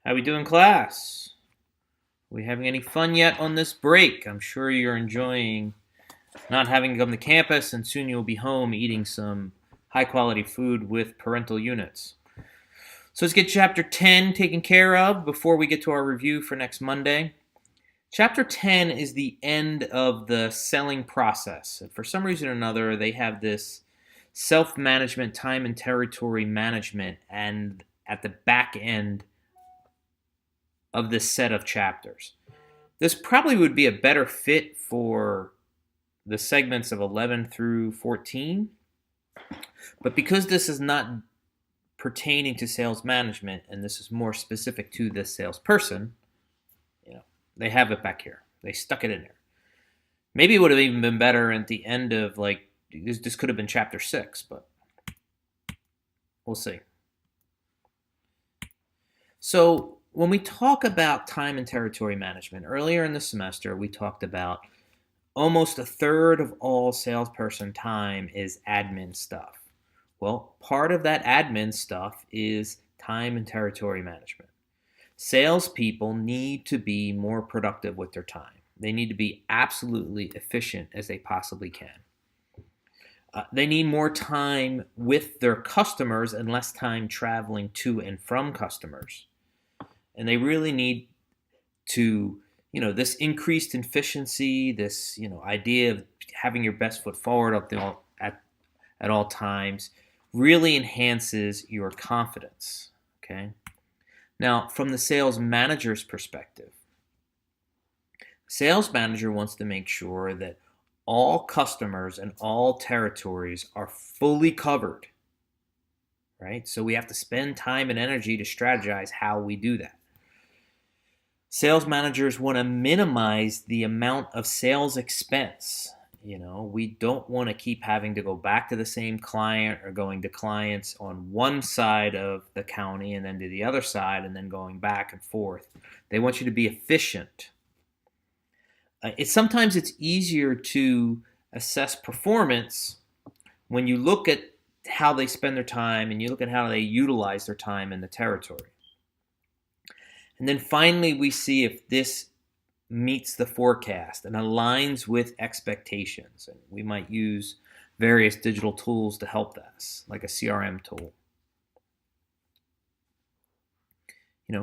How we doing, class? Are we having any fun yet on this break? I'm sure you're enjoying not having to come to campus, and soon you'll be home eating some high quality food with parental units. So let's get chapter 10 taken care of before we get to our review for next Monday. Chapter 10 is the end of the selling process. And for some reason or another, they have this self management, time and territory management, and at the back end of this set of chapters. This probably would be a better fit for the segments of 11 through 14, but because this is not pertaining to sales management and this is more specific to this salesperson, they have it back here. They stuck it in there. Maybe it would have even been better at the end of this could have been chapter 6, but we'll see. So when we talk about time and territory management, earlier in the semester, we talked about almost a third of all salesperson time is admin stuff. Well, part of that admin stuff is time and territory management. Salespeople need to be more productive with their time. They need to be absolutely efficient as they possibly can. They need more time with their customers and less time traveling to and from customers. And they really need to, this increased efficiency, this, idea of having your best foot forward at all times really enhances your confidence, okay? Now, from the sales manager's perspective, sales manager wants to make sure that all customers and all territories are fully covered, right? So we have to spend time and energy to strategize how we do that. Sales managers want to minimize the amount of sales expense. We don't want to keep having to go back to the same client or going to clients on one side of the county and then to the other side and then going back and forth. They want you to be efficient. Sometimes it's easier to assess performance when you look at how they spend their time and you look at how they utilize their time in the territory. And then finally, we see if this meets the forecast and aligns with expectations. And we might use various digital tools to help us, like a CRM tool.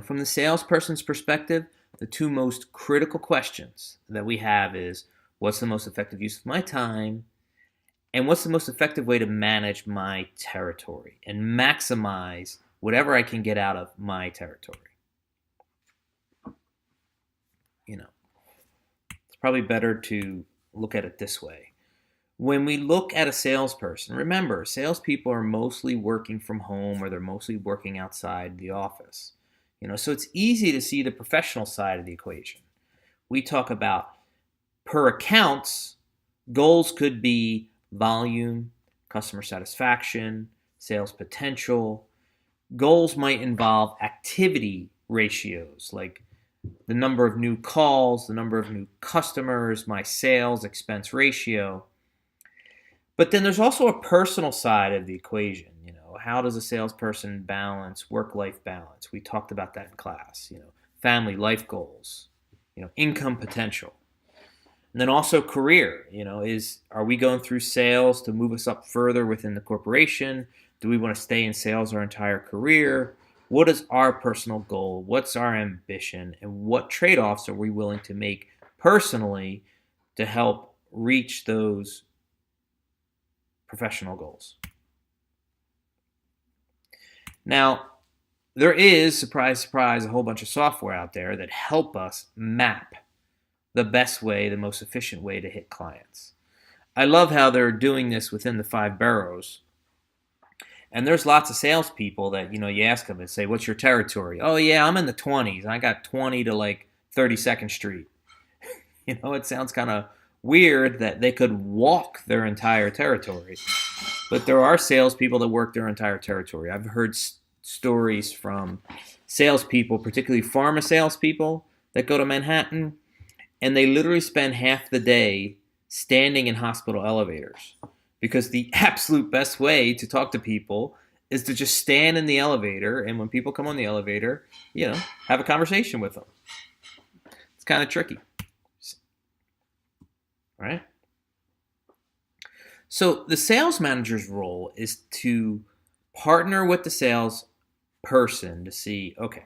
From the salesperson's perspective, the two most critical questions that we have is, what's the most effective use of my time? And what's the most effective way to manage my territory and maximize whatever I can get out of my territory? It's probably better to look at it this way. When we look at a salesperson, remember, salespeople are mostly working from home or they're mostly working outside the office. So it's easy to see the professional side of the equation. We talk about per accounts, goals could be volume, customer satisfaction, sales potential. Goals might involve activity ratios, like the number of new calls, the number of new customers, my sales expense ratio. But then there's also a personal side of the equation. How does a salesperson balance work-life balance? We talked about that in class. Family, life goals, income potential. And then also career. Are we going through sales to move us up further within the corporation? Do we want to stay in sales our entire career? What is our personal goal? What's our ambition? And what trade-offs are we willing to make personally to help reach those professional goals? Now, there is, surprise, surprise, a whole bunch of software out there that help us map the best way, the most efficient way to hit clients. I love how they're doing this within the 5 boroughs. And there's lots of salespeople that, you ask them and say, what's your territory? Oh, yeah, I'm in the 20s. I got 20 to 32nd Street. It sounds kind of weird that they could walk their entire territory. But there are salespeople that work their entire territory. I've heard stories from salespeople, particularly pharma salespeople, that go to Manhattan, and they literally spend half the day standing in hospital elevators because the absolute best way to talk to people is to just stand in the elevator, and when people come on the elevator, have a conversation with them. It's kind of tricky, right? So the sales manager's role is to partner with the sales person to see, okay,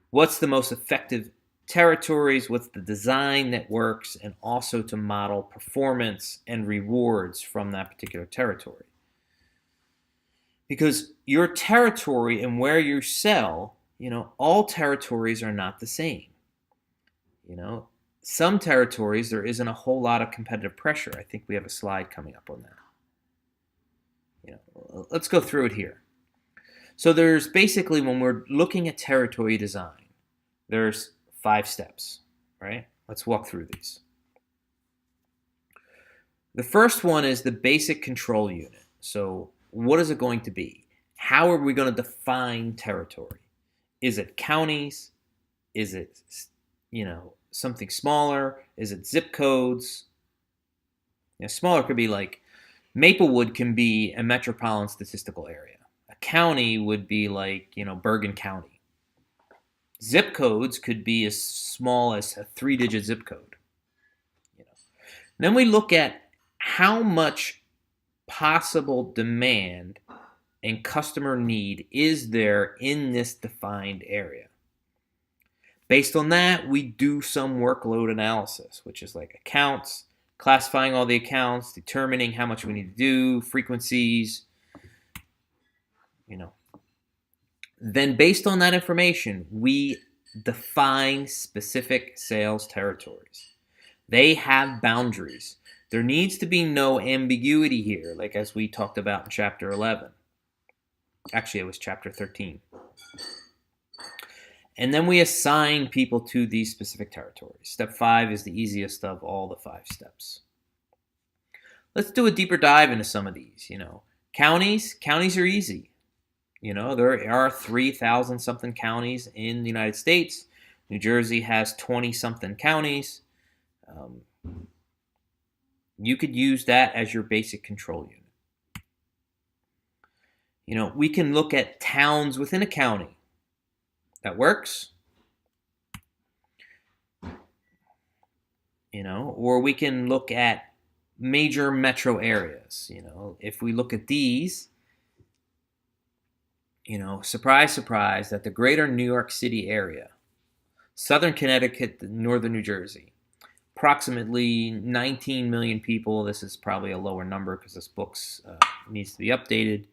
what's the most effective territories, what's the design that works, and also to model performance and rewards from that particular territory. Because your territory and where you sell, all territories are not the same. Some territories there isn't a whole lot of competitive pressure. I think we have a slide coming up on that. Let's go through it here. So there's basically, when we're looking at territory design, there's 5 steps, right? Let's walk through these. The first one is the basic control unit. So what is it going to be? How are we going to define territory? Is it counties? Is it, something smaller? Is it zip codes? Smaller could be like Maplewood can be a metropolitan statistical area. A county would be like, Bergen County. Zip codes could be as small as a 3-digit zip code. Then we look at how much possible demand and customer need is there in this defined area. Based on that, we do some workload analysis, which is like accounts, classifying all the accounts, determining how much we need to do, frequencies, Then based on that information, we define specific sales territories. They have boundaries. There needs to be no ambiguity here, like as we talked about in Chapter 11. Actually, it was Chapter 13. And then we assign people to these specific territories. Step 5 is the easiest of all the 5 steps. Let's do a deeper dive into some of these. Counties are easy. There are 3,000 something counties in the United States. New Jersey has 20 something counties. You could use that as your basic control unit. We can look at towns within a county. That works. Or we can look at major metro areas. If we look at these, surprise, surprise, that the greater New York City area, southern Connecticut, northern New Jersey, approximately 19 million people. This is probably a lower number because this book needs to be updated.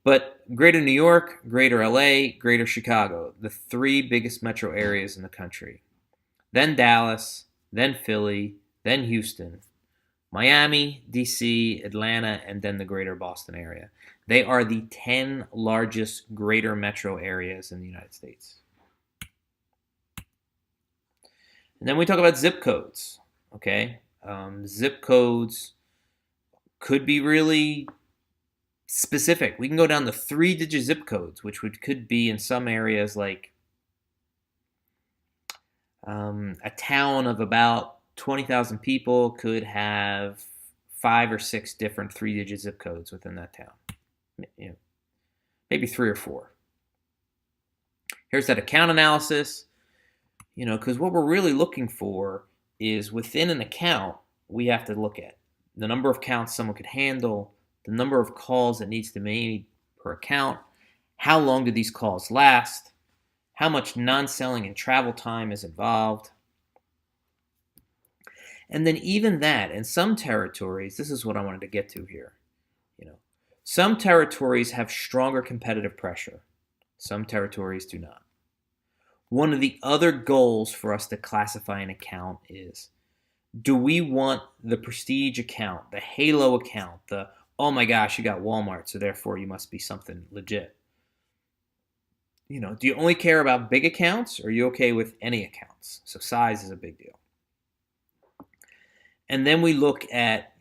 But greater New York, greater LA, greater Chicago, the 3 biggest metro areas in the country. Then Dallas, then Philly, then Houston, Miami, DC, Atlanta, and then the greater Boston area. They are the 10 largest greater metro areas in the United States. And then we talk about zip codes, okay? Zip codes could be really specific. We can go down to 3-digit zip codes, which could be in some areas like a town of about 20,000 people could have 5 or 6 different 3-digit zip codes within that town. Maybe 3 or 4. Here's that account analysis. Because what we're really looking for is within an account, we have to look at the number of accounts someone could handle, the number of calls that needs to be made per account, how long do these calls last, how much non-selling and travel time is involved. And then even that, in some territories, this is what I wanted to get to here. Some territories have stronger competitive pressure. Some territories do not. One of the other goals for us to classify an account is, do we want the prestige account, the halo account, the, oh my gosh, you got Walmart, so therefore you must be something legit? Do you only care about big accounts, or are you okay with any accounts? So size is a big deal. And then we look at,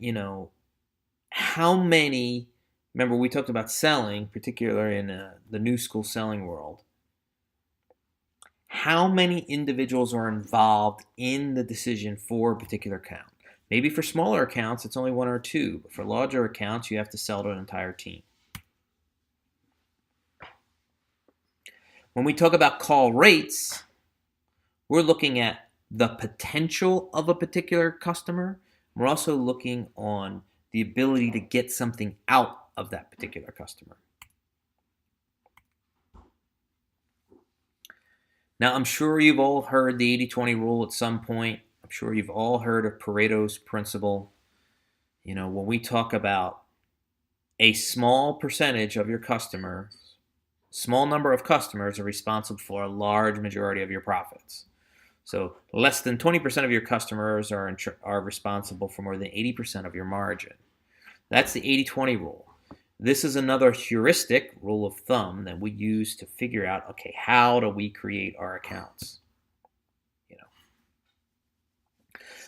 how many, remember we talked about selling, particularly in the new school selling world. How many individuals are involved in the decision for a particular account? Maybe for smaller accounts, it's only 1 or 2. But for larger accounts, you have to sell to an entire team. When we talk about call rates, we're looking at the potential of a particular customer. We're also looking on the ability to get something out of that particular customer. Now, I'm sure you've all heard the 80-20 rule at some point. I'm sure you've all heard of Pareto's principle. When we talk about a small percentage of your customers, small number of customers are responsible for a large majority of your profits. So less than 20% of your customers are responsible for more than 80% of your margin. That's the 80-20 rule. This is another heuristic rule of thumb that we use to figure out, okay, how do we create our accounts?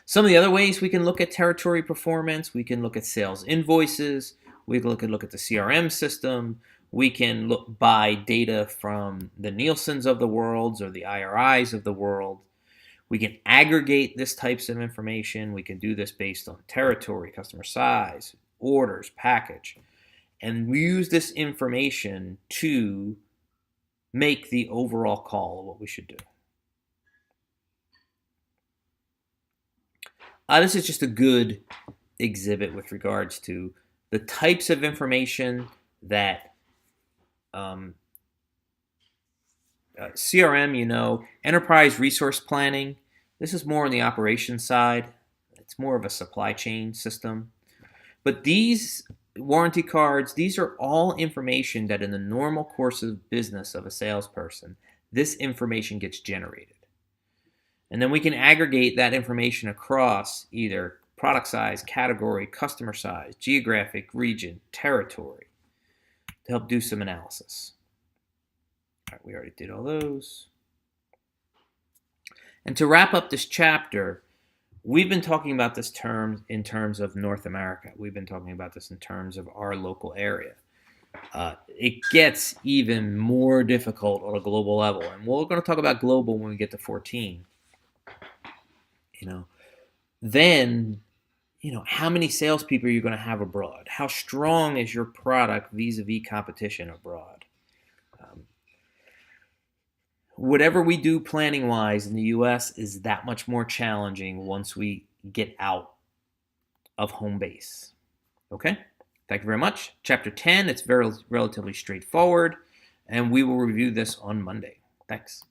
Some of the other ways we can look at territory performance, we can look at sales invoices, we can look at the CRM system, we can buy data from the Nielsen's of the world or the IRIs of the world. We can aggregate this types of information. We can do this based on territory, customer size, orders, package. And we use this information to make the overall call of what we should do. This is just a good exhibit with regards to the types of information that CRM, enterprise resource planning. This is more on the operations side. It's more of a supply chain system. But these warranty cards, these are all information that in the normal course of business of a salesperson, this information gets generated. And then we can aggregate that information across either product size, category, customer size, geographic region, territory to help do some analysis. All right, we already did all those. And to wrap up this chapter, we've been talking about this term in terms of North America. We've been talking about this in terms of our local area. It gets even more difficult on a global level. And we're going to talk about global when we get to 14. Then, how many salespeople are you going to have abroad? How strong is your product vis-a-vis competition abroad? Whatever we do planning-wise in the U.S. is that much more challenging once we get out of home base. Okay? Thank you very much. Chapter 10, it's relatively straightforward, and we will review this on Monday. Thanks.